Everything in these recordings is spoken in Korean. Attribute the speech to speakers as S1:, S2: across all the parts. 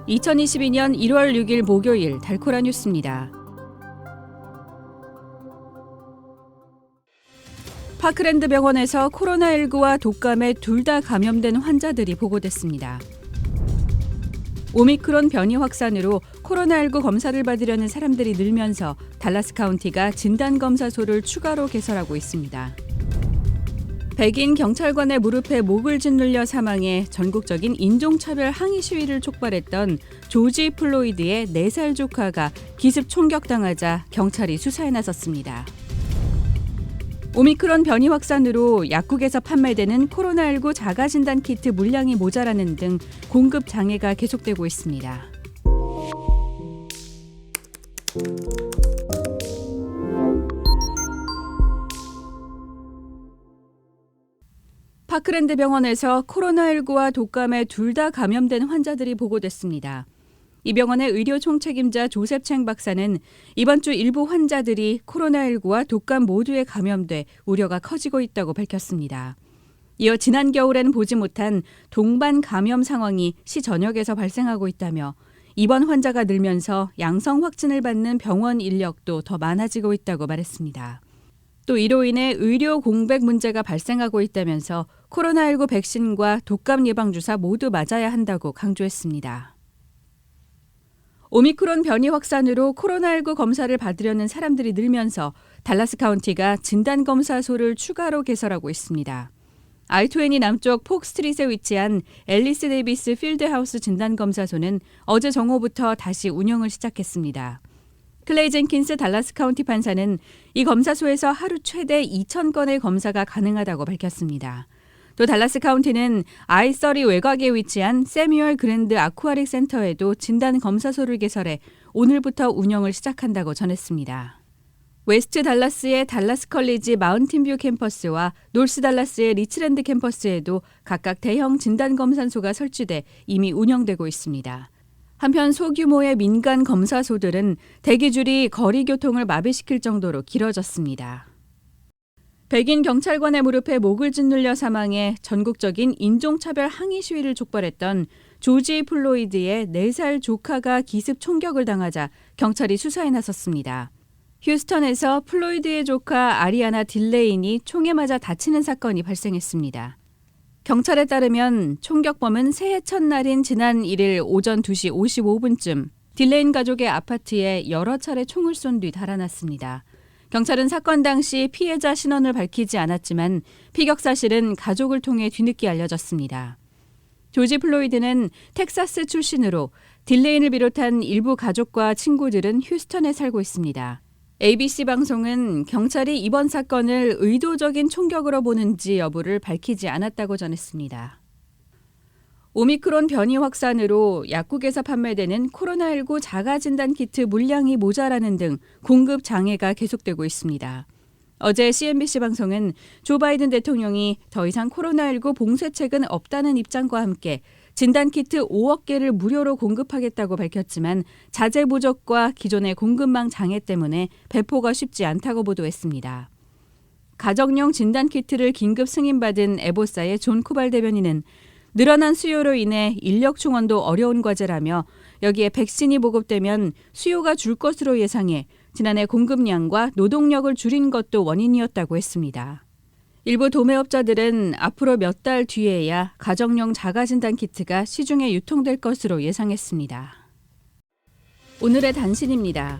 S1: 2022년 1월 6일 목요일 달코라 뉴스입니다. 파크랜드 병원에서 코로나19와 독감에 둘 다 감염된 환자들이 보고됐습니다. 오미크론 변이 확산으로 코로나19 검사를 받으려는 사람들이 늘면서 달라스 카운티가 진단검사소를 추가로 개설하고 있습니다. 백인 경찰관의 무릎에 목을 짓눌려 사망해 전국적인 인종차별 항의 시위를 촉발했던 조지 플로이드의 4살 조카가 기습 총격당하자 경찰이 수사에 나섰습니다. 오미크론 변이 확산으로 약국에서 판매되는 코로나19 자가진단 키트 물량이 모자라는 등 공급 장애가 계속되고 있습니다. 파크랜드 병원에서 코로나19와 독감에 둘 다 감염된 환자들이 보고됐습니다. 이 병원의 의료 총책임자 조셉 챙 박사는 이번 주 일부 환자들이 코로나19와 독감 모두에 감염돼 우려가 커지고 있다고 밝혔습니다. 이어 지난 겨울에는 보지 못한 동반 감염 상황이 시 전역에서 발생하고 있다며 입원 환자가 늘면서 양성 확진을 받는 병원 인력도 더 많아지고 있다고 말했습니다. 또 이로 인해 의료 공백 문제가 발생하고 있다면서 코로나19 백신과 독감 예방주사 모두 맞아야 한다고 강조했습니다. 오미크론 변이 확산으로 코로나19 검사를 받으려는 사람들이 늘면서 달라스 카운티가 진단검사소를 추가로 개설하고 있습니다. I-20 남쪽 폭스트릿에 위치한 앨리스 데이비스 필드하우스 진단검사소는 어제 정오부터 다시 운영을 시작했습니다. 클레이 젠킨스 달라스 카운티 판사는 이 검사소에서 하루 최대 2,000건의 검사가 가능하다고 밝혔습니다. 또 달라스 카운티는 I-30 외곽에 위치한 세뮤얼 그랜드 아쿠아릭 센터에도 진단 검사소를 개설해 오늘부터 운영을 시작한다고 전했습니다. 웨스트 달라스의 달라스 컬리지 마운틴뷰 캠퍼스와 노스 달라스의 리치랜드 캠퍼스에도 각각 대형 진단 검사소가 설치돼 이미 운영되고 있습니다. 한편 소규모의 민간 검사소들은 대기줄이 거리 교통을 마비시킬 정도로 길어졌습니다. 백인 경찰관의 무릎에 목을 짓눌려 사망해 전국적인 인종차별 항의 시위를 촉발했던 조지 플로이드의 4살 조카가 기습 총격을 당하자 경찰이 수사에 나섰습니다. 휴스턴에서 플로이드의 조카 아리아나 딜레인이 총에 맞아 다치는 사건이 발생했습니다. 경찰에 따르면 총격범은 새해 첫날인 지난 1일 오전 2시 55분쯤 딜레인 가족의 아파트에 여러 차례 총을 쏜 뒤 달아났습니다. 경찰은 사건 당시 피해자 신원을 밝히지 않았지만 피격 사실은 가족을 통해 뒤늦게 알려졌습니다. 조지 플로이드는 텍사스 출신으로 딜레인을 비롯한 일부 가족과 친구들은 휴스턴에 살고 있습니다. ABC 방송은 경찰이 이번 사건을 의도적인 총격으로 보는지 여부를 밝히지 않았다고 전했습니다. 오미크론 변이 확산으로 약국에서 판매되는 코로나19 자가진단 키트 물량이 모자라는 등 공급 장애가 계속되고 있습니다. 어제 CNBC 방송은 조 바이든 대통령이 더 이상 코로나19 봉쇄책은 없다는 입장과 함께 진단키트 5억 개를 무료로 공급하겠다고 밝혔지만 자재 부족과 기존의 공급망 장애 때문에 배포가 쉽지 않다고 보도했습니다. 가정용 진단키트를 긴급 승인받은 에보사의 존 쿠발 대변인은 늘어난 수요로 인해 인력 충원도 어려운 과제라며 여기에 백신이 보급되면 수요가 줄 것으로 예상해 지난해 공급량과 노동력을 줄인 것도 원인이었다고 했습니다. 일부 도매업자들은 앞으로 몇 달 뒤에야 가정용 자가진단 키트가 시중에 유통될 것으로 예상했습니다. 오늘의 단신입니다.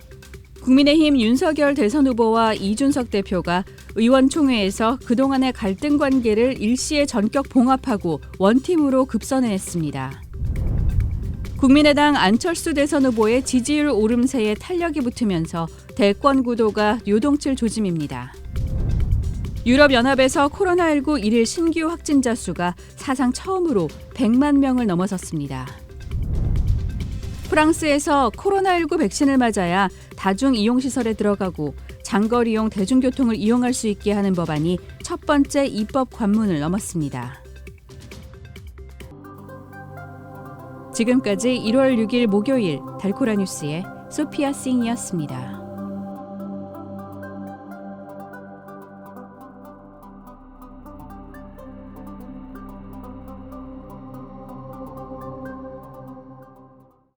S1: 국민의힘 윤석열 대선 후보와 이준석 대표가 의원총회에서 그동안의 갈등 관계를 일시에 전격 봉합하고 원팀으로 급선회했습니다. 국민의당 안철수 대선 후보의 지지율 오름세에 탄력이 붙으면서 대권 구도가 요동칠 조짐입니다. 유럽연합에서 코로나19 1일 신규 확진자 수가 사상 처음으로 100만 명을 넘어섰습니다. 프랑스에서 코로나19 백신을 맞아야 다중이용시설에 들어가고 장거리용 대중교통을 이용할 수 있게 하는 법안이 첫 번째 입법 관문을 넘었습니다. 지금까지 1월 6일 목요일 달코라 뉴스의 소피아 싱이었습니다.